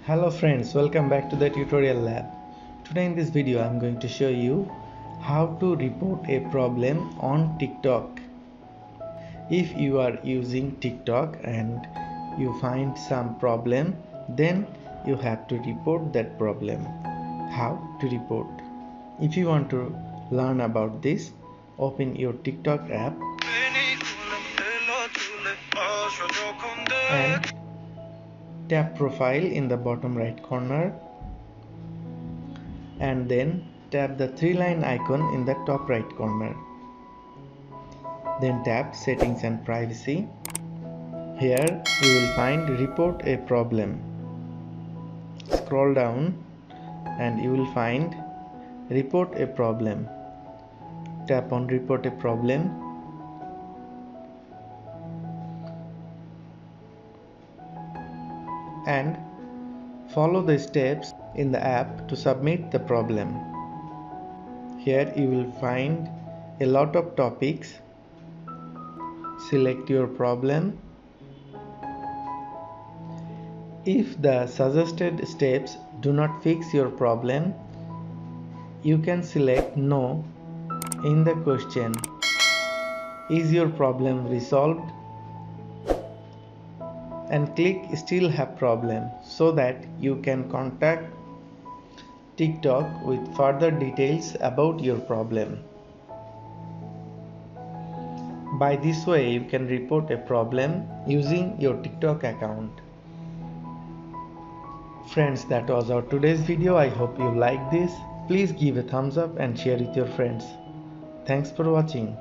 Hello friends, welcome back to the tutorial lab. Today in this video I am going to show you how to report a problem on TikTok. If you are using TikTok and you find some problem, then you have to report that problem. How to report? If you want to learn about this, open your TikTok app and tap profile in the bottom right corner and then tap the three-line icon in the top right corner. Then tap settings and privacy. Here you will find report a problem. Scroll down and you will find report a problem. Tap on report a problem and follow the steps in the app to submit the problem. Here you will find a lot of topics. Select your problem. If the suggested steps do not fix your problem, you can select no in the question. Is your problem resolved? And click still have problem so that you can contact TikTok with further details about your problem. By this way you can report a problem using your TikTok account. Friends, that was our today's video. I hope you like this. Please give a thumbs up and share with your friends. Thanks for watching.